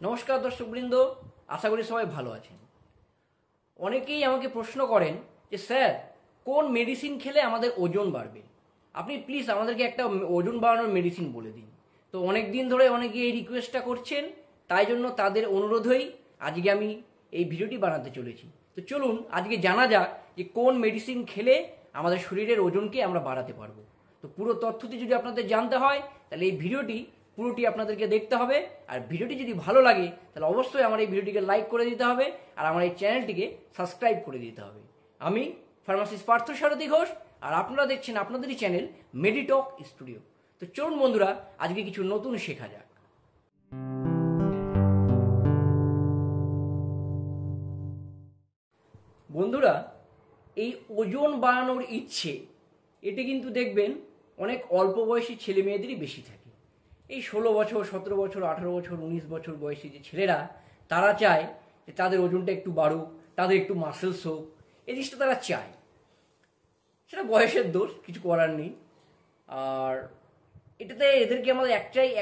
নমস্কার দর্শকবৃন্দ, আশা করি সবাই ভালো আছেন। অনেকেই আমাকে প্রশ্ন করেন যে স্যার, কোন মেডিসিন খেলে আমাদের ওজন বাড়বে? আপনি প্লিজ আমাদেরকে একটা ওজন বাড়ানোর মেডিসিন বলে দিন। তো অনেক দিন ধরে অনেকে এই রিকোয়েস্টটা করছেন, তাই জন্য তাদের অনুরোধেই আজকে আমি এই ভিডিওটি বানাতে চলেছি। তো চলুন আজকে জানা যাক যে কোন মেডিসিন খেলে আমাদের শরীরের ওজনকে আমরা বাড়াতে পারবো। তো পুরো তথ্যটি যদি আপনাদের জানতে হয় তাহলে এই ভিডিওটি পুরোটি আপনাদেরকে দেখতে হবে। আর ভিডিওটি যদি ভালো লাগে তাহলে অবশ্যই আমার এই ভিডিওটিকে লাইক করে দিতে হবে আর আমার এই চ্যানেলটিকে সাবস্ক্রাইব করে দিতে হবে। আমি ফার্মাসিস্ট পার্থসারথী ঘোষ, আর আপনারা দেখছেন আপনাদেরই চ্যানেল মেডিটক স্টুডিও। তো চলুন বন্ধুরা, আজকে কিছু নতুন শেখা যাক। বন্ধুরা, এই ওজন বাড়ানোর ইচ্ছে এটি কিন্তু দেখবেন অনেক অল্প বয়সী ছেলে মেয়েদেরই বেশি থাকে। এই 16 বছর, 17 বছর, 18 বছর, 19 বছর বয়সী যে ছেলেরা, তারা চায় যে তাদের ওজনটা একটু বাড়ুক, তাদের একটু মাসেলস হোক, এই জিনিসটা তারা চায়। সেটা বয়সের দোষ, কিছু করার নেই। আর এটাতে এদেরকে আমাদের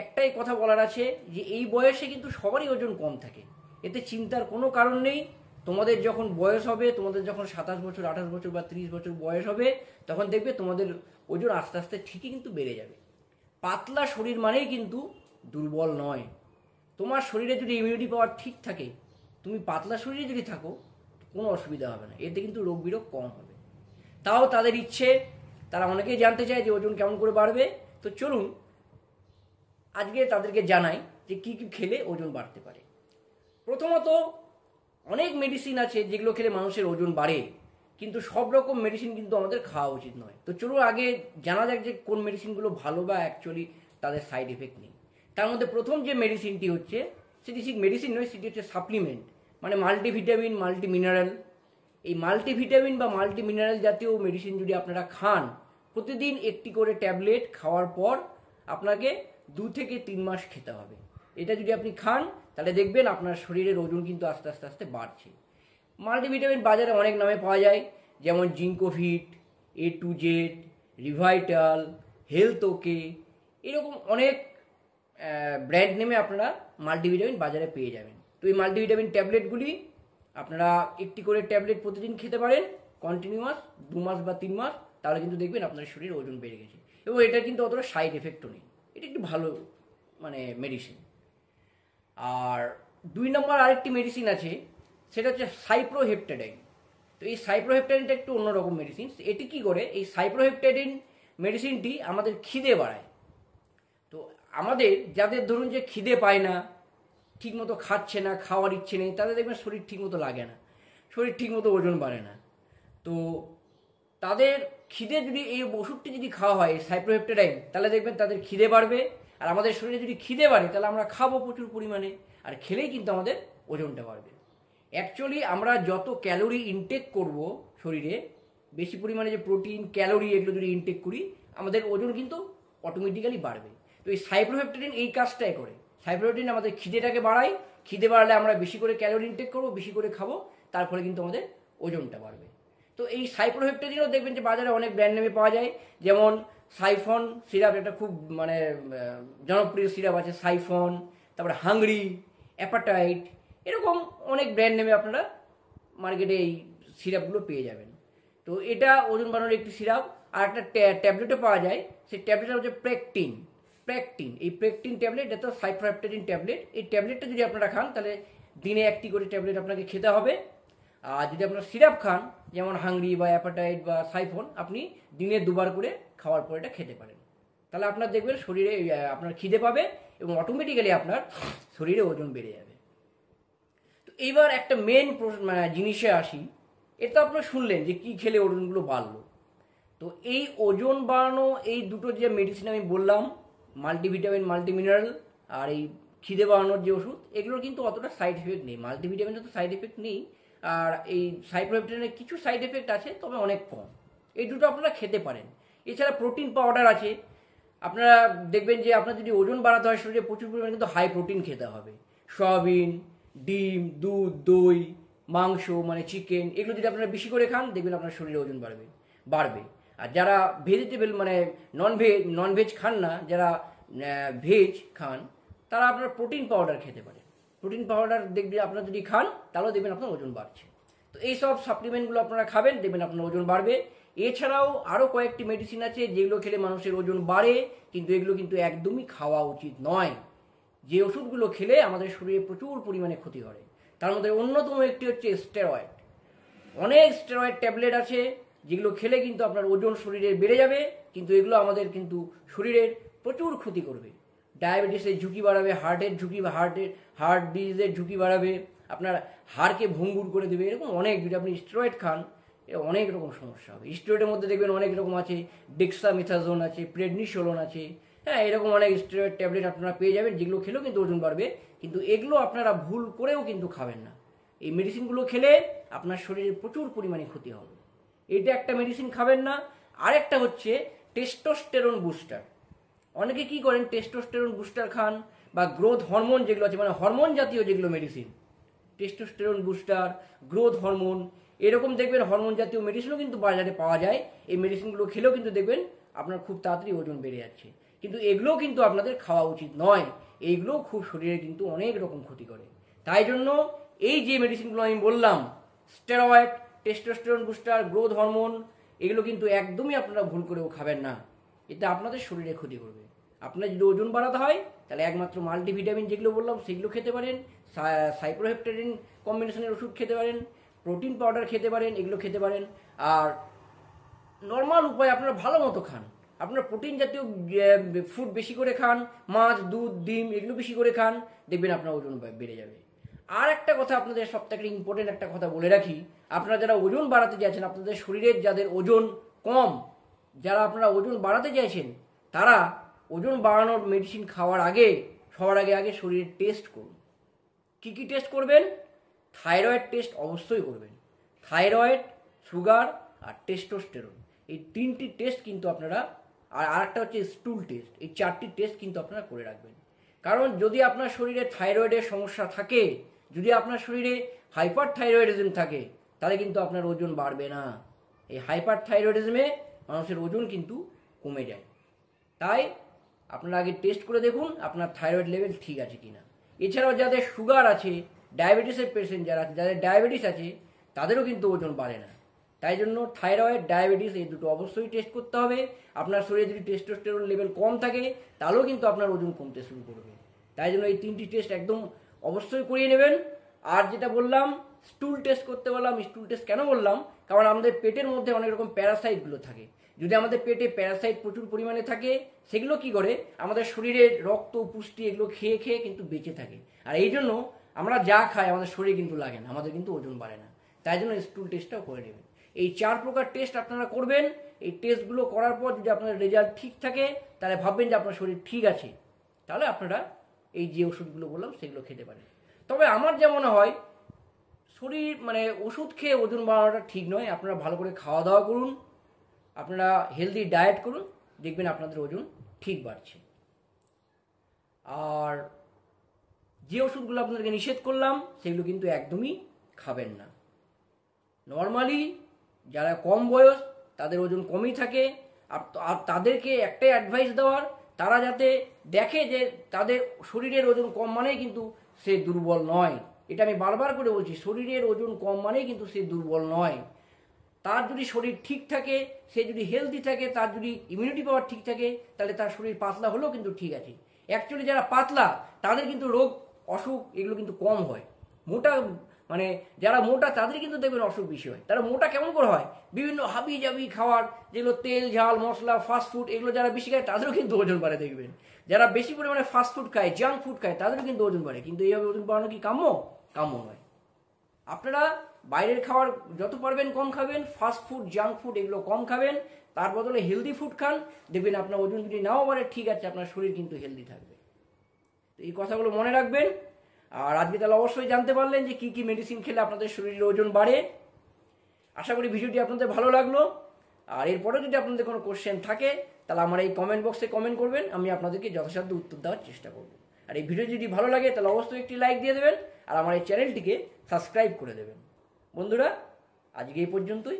একটাই কথা বলার আছে যে এই বয়সে কিন্তু সবারই ওজন কম থাকে, এতে চিন্তার কোনো কারণ নেই। তোমাদের যখন বয়স হবে, তোমাদের যখন 27 বছর, 28 বছর বা 30 বছর বয়স হবে, তখন দেখবে তোমাদের ওজন আস্তে আস্তে ঠিকই কিন্তু বেড়ে যাবে। পাতলা শরীর মানেই কিন্তু দুর্বল নয়। তোমার শরীরে যদি ইমিউনিটি পাওয়ার ঠিক থাকে, তুমি পাতলা শরীরে যদি থাকো, কোনো অসুবিধা হবে না, এতে কিন্তু রোগ বিরোগ কম হবে। তাও তাদের ইচ্ছে, তারা অনেকেই জানতে চায় যে ওজন কেমন করে বাড়বে। তো চলুন আজকে তাদেরকে জানাই যে কী কী খেলে ওজন বাড়তে পারে। প্রথমত, অনেক মেডিসিন আছে যেগুলো খেলে মানুষের ওজন বাড়ে, কিন্তু সব রকম মেডিসিন কিন্তু আমাদের খাওয়া উচিত নয়। তো চলুন আগে জানা যাক যে কোন মেডিসিনগুলো ভালো বা অ্যাকচুয়ালি তাদের সাইড এফেক্ট নেই। তার মধ্যে প্রথম যে মেডিসিনটি হচ্ছে, সেটি ঠিক মেডিসিন নয়, সেটি হচ্ছে সাপ্লিমেন্ট, মানে মাল্টিভিটামিন, মাল্টি মিনারেল। এই মাল্টিভিটামিন বা মাল্টি মিনারেল জাতীয় মেডিসিন যদি আপনারা খান, প্রতিদিন একটি করে ট্যাবলেট খাওয়ার পর আপনাকে 2 থেকে 3 মাস খেতে হবে। এটা যদি আপনি খান তাহলে দেখবেন আপনার শরীরের ওজন কিন্তু আস্তে আস্তে আস্তে বাড়ছে। মাল্টিভিটামিন বাজারে অনেক নামে পাওয়া যায়, যেমন জিঙ্কোভিট, A2Z, রিভাইটাল, হেলথ ওকে, এরকম অনেক ব্র্যান্ড নেমে আপনারা মাল্টিভিটামিন বাজারে পেয়ে যাবেন। তো এই মাল্টিভিটামিন ট্যাবলেটগুলি আপনারা একটি করে ট্যাবলেট প্রতিদিন খেতে পারেন কন্টিনিউয়াস 2 মাস বা 3 মাস, তাহলে কিন্তু দেখবেন আপনার শরীরের ওজন বেড়ে গেছে এবং এটা কিন্তু অতটা সাইড এফেক্টও নেই। এটা একটু ভালো মেডিসিন। আর 2 নম্বর আরেকটি মেডিসিন আছে, সেটা হচ্ছে সাইপ্রোহেপটাডিন। তো এই সাইপ্রোহেপটাডিনটা একটু অন্যরকম মেডিসিন। এটি কি করে, এই সাইপ্রোহেপটাডিন মেডিসিনটি আমাদের খিদে বাড়ায়। তো আমাদের যাদের ধরুন যে খিদে পায় না, ঠিকমতো খাচ্ছে না, খাওয়ার ইচ্ছে নেই, তাদের দেখবেন শরীর ঠিকমতো লাগে না, শরীর ঠিকমতো ওজন বাড়ে না। তো তাদের খিদে যদি এই ওষুধটি যদি খাওয়া হয় সাইপ্রোহেপটাডিন, তাহলে দেখবেন তাদের খিদে বাড়বে। আর আমাদের শরীরে যদি খিদে বাড়ে তাহলে আমরা খাবো প্রচুর পরিমাণে, আর খেলেই কিন্তু আমাদের ওজনটা বাড়বে। অ্যাকচুয়ালি আমরা যত ক্যালোরি ইনটেক করব শরীরে, বেশি পরিমাণে যে প্রোটিন, ক্যালোরি এগুলো যদি ইনটেক করি, আমাদের ওজন কিন্তু অটোমেটিক্যালি বাড়বে। তো এই সাইপ্রোহেপটাডিন এই কাজটাই করে। সাইপ্রোহেপটাডিন আমাদের খিদেটাকে বাড়ায়, খিদে বাড়লে আমরা বেশি করে ক্যালোরি ইনটেক করবো, বেশি করে খাবো, তার ফলে কিন্তু আমাদের ওজনটা বাড়বে। তো এই সাইপ্রোহেপটাডিনও দেখবেন যে বাজারে অনেক ব্র্যান্ড নেমে পাওয়া যায়, যেমন সাইফন সিরাপ, একটা খুব জনপ্রিয় সিরাপ আছে সাইফন, তারপরে হাংরি, অ্যাপাটাইট, এরকম অনেক ব্র্যান্ড নেমে আপনারা মার্কেটে এই সিরাপগুলো পেয়ে যাবেন। তো এটা ওজন বাড়ানোর একটি সিরাপ। আর একটা ট্যাবলেটও পাওয়া যায়, সেই ট্যাবলেটটা হচ্ছে প্রেকটিন। এই প্রেকটিন ট্যাবলেট, এটা তো সাইপ্রোহেপটাডিন ট্যাবলেট। এই ট্যাবলেটটা যদি আপনারা খান তাহলে দিনে একটি করে ট্যাবলেট আপনাকে খেতে হবে। আর যদি আপনারা সিরাপ খান, যেমন হাংরি বা অ্যাপাটাইট বা সাইফন, আপনি দিনে 2 বার করে খাওয়ার পর এটা খেতে পারেন। তাহলে আপনার দেখবেন শরীরে আপনার খিদে পাবে এবং অটোমেটিক্যালি আপনার শরীরে ওজন বেড়ে যাবে। তো এইবার একটা মেন জিনিসে আসি। এটা আপনারা শুনলেন যে কী খেলে ওজনগুলো বাড়লো। তো এই ওজন বাড়ানো এই দুটো যে মেডিসিন আমি বললাম, মাল্টিভিটামিন, মাল্টি মিনারেল, আর এই খিদে বাড়ানোর যে ওষুধ, এগুলোর কিন্তু অতটা সাইড এফেক্ট নেই। মাল্টিভিটামিনের তো সাইড এফেক্ট নেই, আর এই সাইপ্রোহেপটাডিনের কিছু সাইড এফেক্ট আছে, তবে অনেক কম। এই দুটো আপনারা খেতে পারেন। এছাড়া প্রোটিন পাউডার আছে। আপনারা দেখবেন যে আপনার যদি ওজন বাড়াতে হয় শরীরে, প্রচুর পরিমাণে কিন্তু হাই প্রোটিন খেতে হবে। সয়াবিন, ডিম, দুধ, দই, মাংস মানে চিকেন, এগুলো যদি আপনারা বেশি করে খান, দেখবেন আপনার শরীরে ওজন বাড়বে। আর যারা ভেজিটেবল মানে ননভেজ খান না, যারা ভেজ খান, তারা আপনারা প্রোটিন পাউডার খেতে পারেন। প্রোটিন পাউডার দেখবেন আপনারা যদি খান তাহলেও দেখবেন আপনার ওজন বাড়ছে। তো এইসব সাপ্লিমেন্টগুলো আপনারা খাবেন, দেখবেন আপনার ওজন বাড়বে। এছাড়াও আরও কয়েকটি মেডিসিন আছে যেগুলো খেলে মানুষের ওজন বাড়ে, কিন্তু এগুলো কিন্তু একদমই খাওয়া উচিত নয়। যে ওষুধগুলো খেলে আমাদের শরীরে প্রচুর পরিমাণে ক্ষতি করে, তার মধ্যে অন্যতম একটি হচ্ছে স্টেরয়েড। অনেক স্টেরয়েড ট্যাবলেট আছে যেগুলো খেলে কিন্তু আপনার ওজন শরীরে বেড়ে যাবে, কিন্তু এগুলো আমাদের কিন্তু শরীরের প্রচুর ক্ষতি করবে। ডায়াবেটিসের ঝুঁকি বাড়াবে, হার্ট ডিজিজের ঝুঁকি বাড়াবে, আপনার হাড়কে ভঙ্গুর করে দেবে। এরকম অনেক, যদি আপনি স্টেরয়েড খান অনেক রকম সমস্যা হবে। স্টেরয়েডের মধ্যে দেখবেন অনেক রকম আছে, ডেক্সামেথাসোন আছে, প্রেডনিসোলোন আছে, হ্যাঁ, এরকম অনেক স্টেরয়েড ট্যাবলেট আপনারা পেয়ে যাবেন যেগুলো খেলেও কিন্তু ওজন বাড়বে। কিন্তু এগুলো আপনারা ভুল করেও কিন্তু খাবেন না। এই মেডিসিনগুলো খেলে আপনার শরীরে প্রচুর পরিমাণে ক্ষতি হবে। এটা একটা মেডিসিন খাবেন না। আরেকটা হচ্ছে টেস্টোস্টেরন বুস্টার। অনেকে কি করেন, টেস্টোস্টেরন বুস্টার খান বা গ্রোথ হরমোন যেগুলো আছে, মানে হরমোন জাতীয় যেগুলো medicine, testosterone booster, growth hormone, এরকম দেখবেন হরমোন জাতীয় মেডিসিনও কিন্তু বাজারে পাওয়া যায়। এই মেডিসিনগুলো খেলেও কিন্তু দেখবেন আপনার খুব তাড়াতাড়ি ওজন বেড়ে যাচ্ছে। কিন্তু এগুলোও কিন্তু আপনাদের খাওয়া উচিত নয়। এইগুলোও খুব শরীরে কিন্তু অনেক রকম ক্ষতি করে। তাই জন্য এই যে মেডিসিনগুলো আমি বললাম, steroid, testosterone booster, growth hormone, এগুলো কিন্তু একদমই আপনারা ভুল করেও খাবেন না। এটা আপনাদের শরীরে ক্ষতি করবে। আপনার যদি ওজন বাড়াতে হয় তাহলে একমাত্র মাল্টিভিটামিন যেগুলো বললাম সেগুলো খেতে পারেন, সাইপ্রোহেপটেডিন কম্বিনেশনের ওষুধ খেতে পারেন, প্রোটিন পাউডার খেতে পারেন, এগুলো খেতে পারেন। আর নর্মাল উপায় আপনারা ভালো মতো খান, আপনারা প্রোটিন জাতীয় ফুড বেশি করে খান, মাছ, দুধ, ডিম এগুলো বেশি করে খান, দেখবেন আপনার ওজন বেড়ে যাবে। আর একটা কথা আপনাদের সবথেকে ইম্পর্টেন্ট একটা কথা বলে রাখি, আপনারা যারা ওজন বাড়াতে চাইছেন, আপনাদের শরীরের যাদের ওজন কম, যারা আপনারা ওজন বাড়াতে চাইছেন, তারা ওজন বাড়ানোর মেডিসিন খাওয়ার আগে সবার আগে শরীরের টেস্ট করুন। কি কি টেস্ট করবেন? থাইরয়েড টেস্ট অবশ্যই করবেন। থাইরয়েড, সুগার আর টেস্টোস্টেরন, এই তিনটি টেস্ট কিন্তু আপনারা, আর আরেকটা হচ্ছে স্টুল টেস্ট, এই চারটি টেস্ট কিন্তু আপনারা করে রাখবেন। কারণ যদি আপনার শরীরে থাইরয়েডের সমস্যা থাকে, যদি আপনার শরীরে হাইপার থাইরয়েডিজম থাকে, তাহলে কিন্তু আপনার ওজন বাড়বে না। এই হাইপার থাইরয়েডিজমে মানুষের ওজন কিন্তু কমে যায়। তাই আপনারা আগে টেস্ট করে দেখুন আপনার থাইরয়েড লেভেল ঠিক আছে কিনা। এছাড়াও যাদের সুগার আছে, ডায়াবেটিসের পেশেন্ট যারা আছে, যাদের ডায়াবেটিস আছে, তাদেরও কিন্তু ওজন বাড়ে না। তাই জন্য থাইরয়েড, ডায়াবেটিস এই দুটো অবশ্যই টেস্ট করতে হবে। আপনার শরীরে যদি টেস্টোস্টেরন লেভেল কম থাকে তাহলেও কিন্তু আপনার ওজন কমতে শুরু করবে। তাই জন্য এই তিনটি টেস্ট একদম অবশ্যই করিয়ে নেবেন। আর যেটা বললাম স্টুল টেস্ট করতে বললাম, স্টুল টেস্ট কেন বললাম, কারণ আমাদের পেটের মধ্যে অনেক রকম প্যারাসাইটগুলো থাকে। যদি আমাদের পেটে প্যারাসাইট প্রচুর পরিমাণে থাকে, সেগুলো কি করে আমাদের শরীরের রক্ত, পুষ্টি এগুলো খেয়ে খেয়ে কিন্তু বেঁচে থাকে। আর এই জন্য আমরা যা খাই আমাদের শরীরে কিন্তু লাগে না, আমাদের কিন্তু ওজন বাড়ে না। তাই জন্য স্টুল টেস্টটাও করে নেবেন। এই 4 প্রকার টেস্ট আপনারা করবেন। এই টেস্টগুলো করার পর যদি আপনার রেজাল্ট ঠিক থাকে, তাহলে ভাববেন যে আপনার শরীর ঠিক আছে, তাহলে আপনারা এই যে ওষুধগুলো বললাম সেগুলো খেতে পারেন। তবে আমার যা মনে হয়, শরীর মানে ওষুধ খেয়ে ওজন বাড়ানোটা ঠিক নয়। আপনারা ভালো করে খাওয়া দাওয়া করুন, আপনারা হেলদি ডায়েট করুন, দেখবেন আপনাদের ওজন ঠিক বাড়ছে। আর যে ওষুধগুলো আপনাদেরকে নিষেধ করলাম সেগুলো কিন্তু একদমই খাবেন না। নর্মালি যারা কম বয়স, তাদের ওজন কমই থাকে, আর তাদেরকে একটাই অ্যাডভাইস দেওয়ার, তারা যাতে দেখে যে তাদের শরীরের ওজন কম মানেই কিন্তু সে দুর্বল নয়। এটা আমি বারবার করে বলছি, শরীরের ওজন কম মানেই কিন্তু সে দুর্বল নয়। তার যদি শরীর ঠিক থাকে, সে যদি হেলদি থাকে, তার যদি ইমিউনিটি পাওয়ার ঠিক থাকে, তাহলে তার শরীর পাতলা হলেও কিন্তু ঠিক আছে। অ্যাকচুয়ালি যারা পাতলা তাদের কিন্তু রোগ অসুখ এগুলো কিন্তু কম হয়। মোটা মানে যারা মোটা তাদের কিন্তু দেখবেন অসুখ বেশি হয়। তারা মোটা কেমন করে হয়? বিভিন্ন হাবি জাবি খাওয়ার, যেগুলো তেল, ঝাল, মশলা, ফাস্টফুড এগুলো যারা বেশি খায় তাদেরও কিন্তু ওজন বাড়ে দেখবেন। যারা বেশি পরিমাণে ফাস্টফুড খায়, জাঙ্ক ফুড খায়, তাদেরও কিন্তু ওজন বাড়ে। কিন্তু এইভাবে ওজন বাড়ানো কি কাম্য? কাম্য নয়। আপনারা বাইরের খাবার যত পারবেন কম খাবেন, ফাস্ট ফুড, জাঙ্ক ফুড এগুলো কম খাবেন, তার বদলে হেলদি ফুড খান, দেখবেন আপনার ওজন যদি নাও বাড়ে ঠিক আছে, আপনার শরীর কিন্তু হেলদি থাকবে। তো এই কথাগুলো মনে রাখবেন। আর আজকে তাহলে অবশ্যই জানতে পারলেন যে কি কি মেডিসিন খেলে আপনাদের শরীরের ওজন বাড়ে। আশা করি ভিডিওটি আপনাদের ভালো লাগলো। আর এরপরে যদি আপনাদের কোনো কোশ্চেন থাকে তাহলে আমার এই কমেন্ট বক্সে কমেন্ট করবেন, আমি আপনাদেরকে যথাসাধ্য উত্তর দেওয়ার চেষ্টা করব। আর এই ভিডিও যদি ভালো লাগে তাহলে অবশ্যই একটি লাইক দিয়ে দেবেন, আর আমার এই চ্যানেলটিকে সাবস্ক্রাইব করে দেবেন। বন্ধুরা, আজকে এই পর্যন্তই।